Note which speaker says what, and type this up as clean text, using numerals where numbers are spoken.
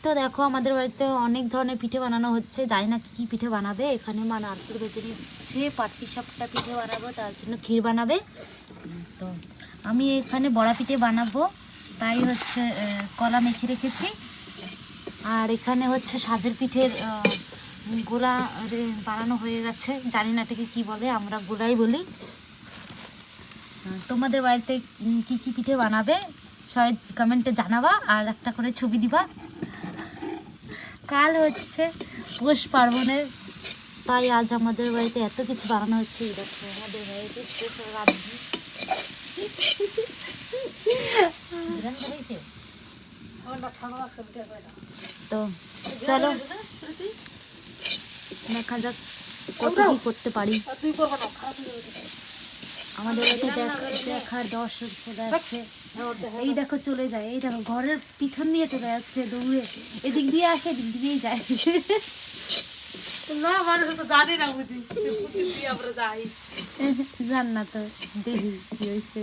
Speaker 1: তো দেখো আমাদের বাড়িতে অনেক ধরনের পিঠে বানানো হচ্ছে, জানি না কী পিঠে বানাবে। এখানে মা নারকেল বেটে নিচ্ছে, পাটি সাপটা পিঠে বানাবো, তার জন্য ক্ষীর বানাবে। তো আমি এখানে বড়া পিঠে বানাবো, তাই হচ্ছে কলা মেখে রেখেছি। আর এখানে হচ্ছে সাজের পিঠের গোলা বানানো হয়ে গেছে, জানি না এটাকে কী বলে, আমরা গোলাই বলি। তোমাদের বাড়িতে কি কি পিঠে বানাবে সবাই কমেন্টে জানাবা, আর একটা করে ছবি দিবা। কাল হচ্ছে পৌষ পার্বণের, তাই আজ আমাদের বাড়িতে এত কিছু বানানো হচ্ছে। দেখো আমাদের বাড়িতে স্পেশাল রাঁধুনি। তো চলো দেখা যাক কত কি করতে পারি। আমাদের বাড়িতে দেখার দর্শক চলে যাচ্ছে। এই দেখো চলে যায়, এই দেখো ঘরের পিছন দিয়ে চলে যাচ্ছে দৌড়ে, এদিক দিয়ে আসে এদিক দিয়েই যায়।
Speaker 2: না মানুষ তো জানি না বুঝি আমরা যাই
Speaker 1: জান না তো দেখি কি হয়েছে।